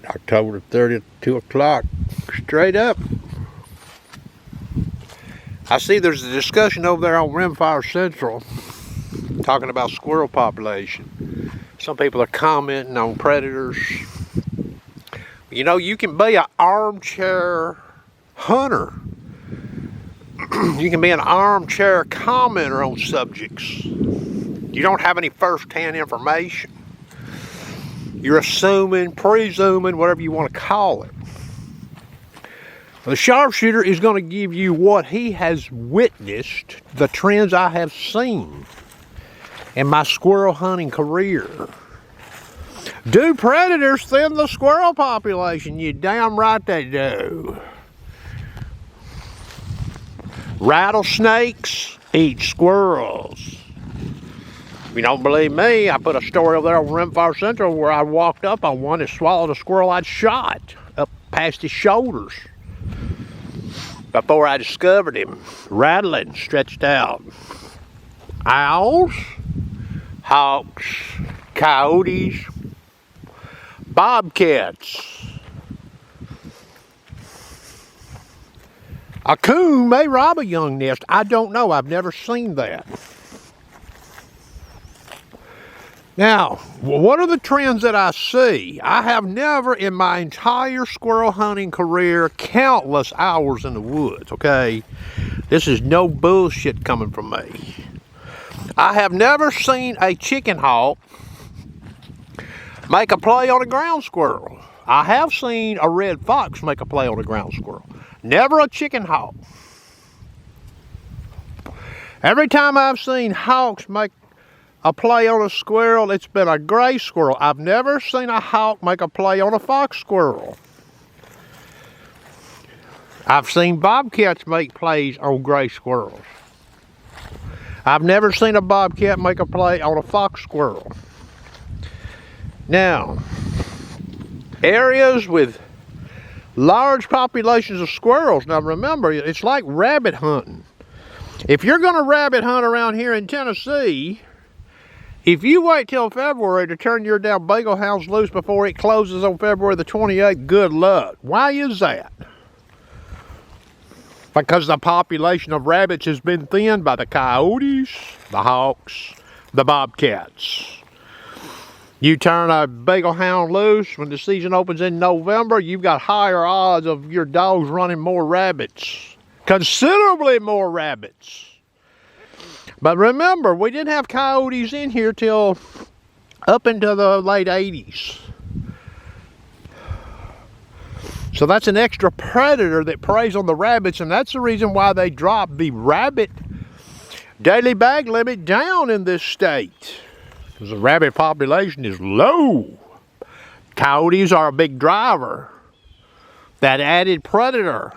October 30th, 2 o'clock, straight up. I see there's a discussion over there on Rimfire Central talking about squirrel population. Some people are commenting on predators. You know, you can be an armchair hunter. You can be an armchair commenter on subjects. You don't have any first-hand information. You're assuming, presuming, whatever you want to call it. The sharpshooter is going to give you what he has witnessed, the trends I have seen in my squirrel hunting career. Do predators thin the squirrel population? You damn right they do. Rattlesnakes eat squirrels. If you don't believe me, I put a story over there on Rimfire Central where I walked up on one that swallowed a squirrel I'd shot up past his shoulders before I discovered him, rattling, stretched out. Owls, hawks, coyotes, bobcats. A coon may rob a young nest. I don't know. I've never seen that. Now, what are the trends that I see? I have never in my entire squirrel hunting career, countless hours in the woods, okay? This is no bullshit coming from me. I have never seen a chicken hawk make a play on a ground squirrel. I have seen a red fox make a play on a ground squirrel. Never a chicken hawk. Every time I've seen hawks make a play on a squirrel, it's been a gray squirrel. I've never seen a hawk make a play on a fox squirrel. I've seen bobcats make plays on gray squirrels. I've never seen a bobcat make a play on a fox squirrel. Now, areas with large populations of squirrels, now remember, it's like rabbit hunting. If you're going to rabbit hunt around here in Tennessee, if you wait till February to turn your damn bagel hounds loose before it closes on February the 28th, good luck. Why is that? Because the population of rabbits has been thinned by the coyotes, the hawks, the bobcats. You turn a bagel hound loose when the season opens in November, you've got higher odds of your dogs running more rabbits. Considerably more rabbits. But remember, we didn't have coyotes in here till up into the late 80s. So that's an extra predator that preys on the rabbits, and that's the reason why they dropped the rabbit daily bag limit down in this state. Because the rabbit population is low. Coyotes are a big driver. That added predator.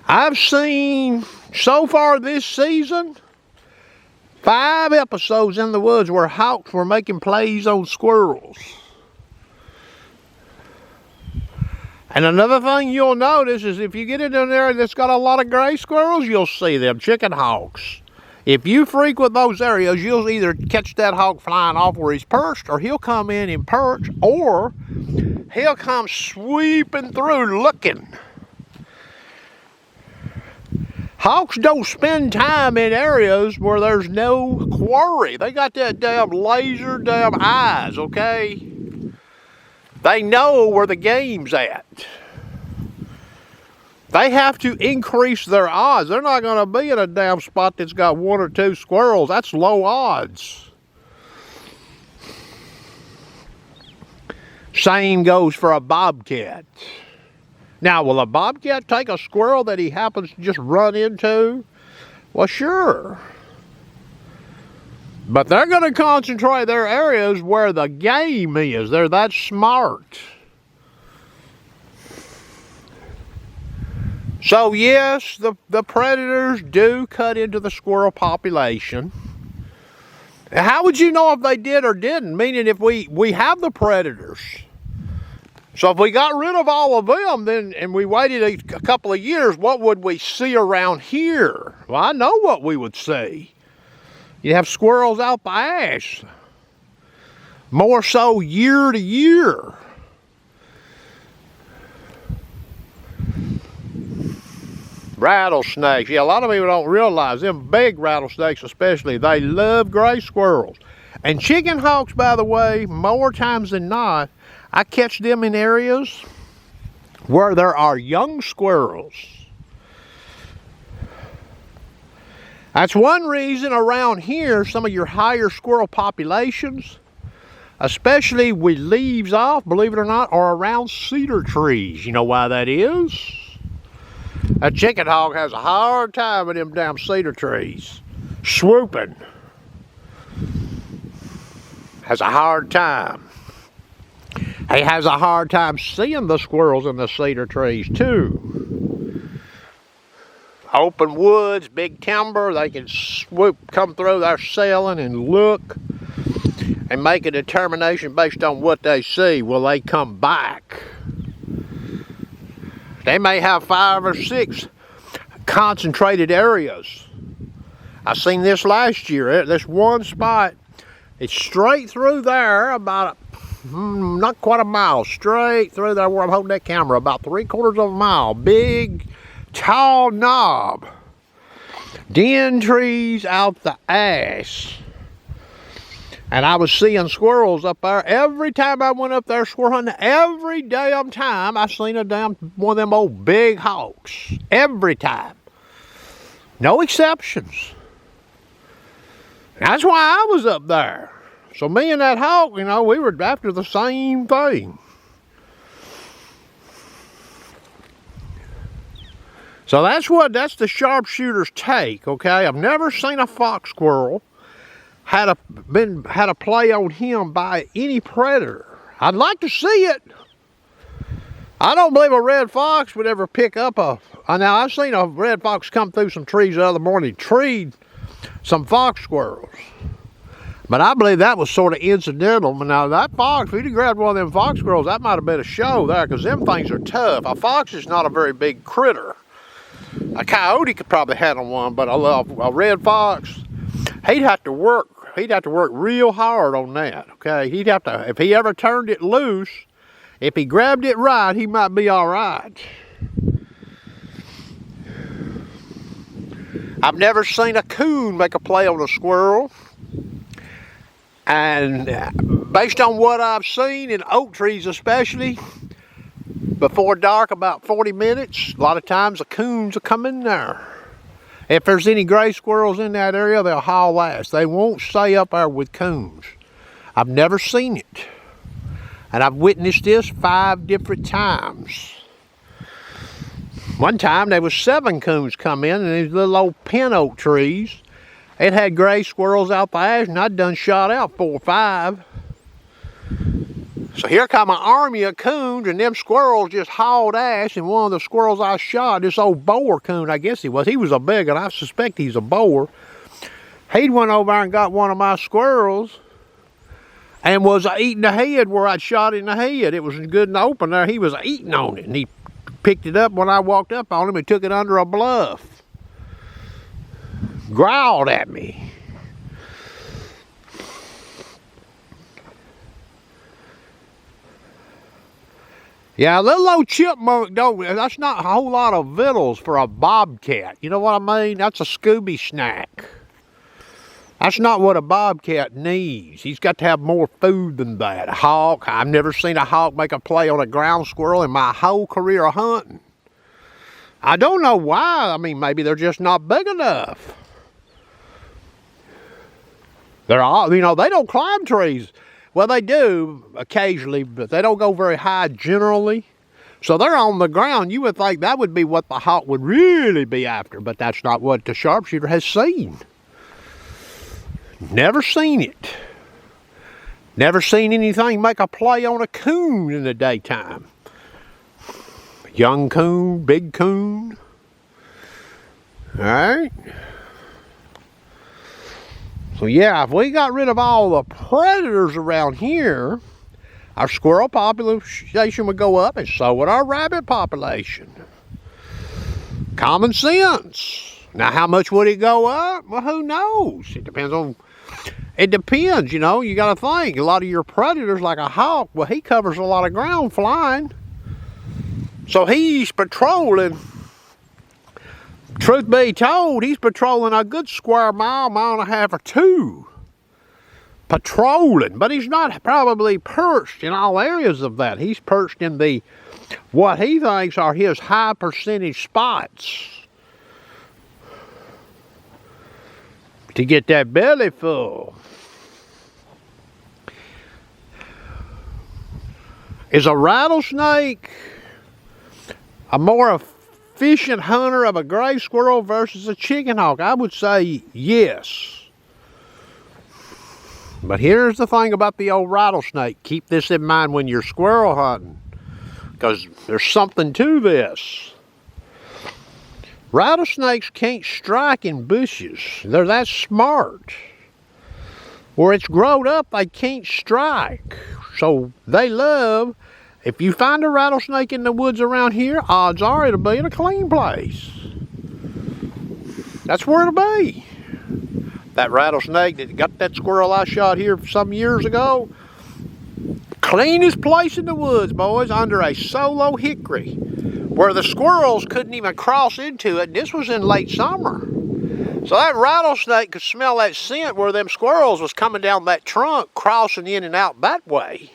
I've seen, so far this season, 5 episodes in the woods where hawks were making plays on squirrels. And another thing you'll notice is if you get into an area that's got a lot of gray squirrels, you'll see them, chicken hawks. If you frequent those areas, you'll either catch that hawk flying off where he's perched, or he'll come in and perch, or he'll come sweeping through looking. Hawks don't spend time in areas where there's no quarry. They got that damn laser damn eyes, okay? They know where the game's at. They have to increase their odds. They're not going to be in a damn spot that's got 1 or 2 squirrels. That's low odds. Same goes for a bobcat. Now, will a bobcat take a squirrel that he happens to just run into? Well, sure. But they're going to concentrate their areas where the game is. They're that smart. So, yes, the predators do cut into the squirrel population. How would you know if they did or didn't? Meaning if we have the predators. So if we got rid of all of them, then and we waited a couple of years, what would we see around here? Well, I know what we would see. You'd have squirrels out the ass. More so year to year. Rattlesnakes. Yeah, a lot of people don't realize them big rattlesnakes especially, they love gray squirrels. And chicken hawks, by the way, more times than not, I catch them in areas where there are young squirrels. That's one reason around here, some of your higher squirrel populations, especially with leaves off, believe it or not, are around cedar trees. You know why that is? A chicken hawk has a hard time with them damn cedar trees. Swooping. Has a hard time. He has a hard time seeing the squirrels in the cedar trees too. Open woods, big timber, they can come through there selling and look and make a determination based on what they see. Will they come back? They may have 5 or 6 concentrated areas. I seen this last year. This one spot, it's straight through there, about not quite a mile, straight through there where I'm holding that camera, about 3/4 of a mile. Big, tall knob. Den trees out the ass. And I was seeing squirrels up there. Every time I went up there squirrel hunting, every damn time I seen a damn one of them old big hawks. Every time. No exceptions. That's why I was up there. So me and that hawk, you know, we were after the same thing. So that's the sharpshooter's take, okay? I've never seen a fox squirrel had a play on him by any predator. I'd like to see it. I don't believe a red fox would ever pick up now I've seen a red fox come through some trees the other morning, treed some fox squirrels. But I believe that was sort of incidental. Now that fox, if he'd grabbed one of them fox squirrels, that might have been a show there, because them things are tough. A fox is not a very big critter. A coyote could probably handle one, but a red fox, he'd have to work real hard on that, okay? He'd have to, if he ever turned it loose, if he grabbed it right, he might be all right. I've never seen a coon make a play on a squirrel. And based on what I've seen in oak trees especially, before dark, about 40 minutes, a lot of times the coons will come in there. If there's any gray squirrels in that area, they'll haul ass. They won't stay up there with coons. I've never seen it. And I've witnessed this 5 different times. One time there was 7 coons come in, and these little old pin oak trees, it had gray squirrels out the ash, and I'd done shot out 4 or 5. So here come an army of coons, and them squirrels just hauled ass, and one of the squirrels I shot, this old boar coon, I guess he was a big one, I suspect he's a boar. He'd went over and got one of my squirrels, and was eating the head where I'd shot in the head. It was good and open there. He was eating on it, and he picked it up when I walked up on him and took it under a bluff. Growled at me. Yeah, a little old chipmunk that's not a whole lot of victuals for a bobcat. You know what I mean? That's a Scooby snack. That's not what a bobcat needs. He's got to have more food than that. A hawk, I've never seen a hawk make a play on a ground squirrel in my whole career of hunting. I don't know why. I mean, maybe they're just not big enough. They're all, you know, they don't climb trees. Well, they do occasionally, but they don't go very high generally. So they're on the ground. You would think that would be what the hawk would really be after, but that's not what the sharpshooter has seen. Never seen it. Never seen anything make a play on a coon in the daytime. Young coon, big coon. All right. So yeah, if we got rid of all the predators around here, our squirrel population would go up, and so would our rabbit population. Common sense. Now, how much would it go up? Well, who knows? It depends on It depends, you know. You got to think. A lot of your predators, like a hawk, well, he covers a lot of ground flying. So he's patrolling. Truth be told, he's patrolling a good square mile, mile and a half or two. Patrolling. But he's not probably perched in all areas of that. He's perched in the, what he thinks are his high percentage spots. To get that belly full. Is a rattlesnake a more efficient hunter of a gray squirrel versus a chicken hawk? I would say yes. But here's the thing about the old rattlesnake. Keep this in mind when you're squirrel hunting, because there's something to this. Rattlesnakes can't strike in bushes. They're that smart. Where it's growed up, they can't strike. So they love, if you find a rattlesnake in the woods around here, odds are it'll be in a clean place. That's where it'll be. That rattlesnake that got that squirrel I shot here some years ago, cleanest place in the woods, boys, under a solo hickory, where the squirrels couldn't even cross into it. This was in late summer. So that rattlesnake could smell that scent where them squirrels was coming down that trunk, crossing in and out that way.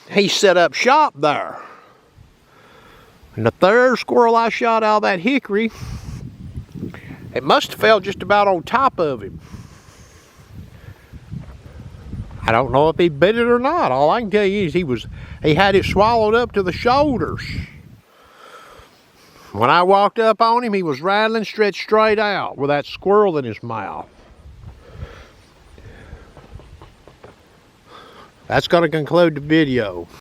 He set up shop there. And the third squirrel I shot out of that hickory, it must have fell just about on top of him. I don't know if he bit it or not. All I can tell you is he had it swallowed up to the shoulders. When I walked up on him, he was rattling, stretched straight out with that squirrel in his mouth. That's going to conclude the video.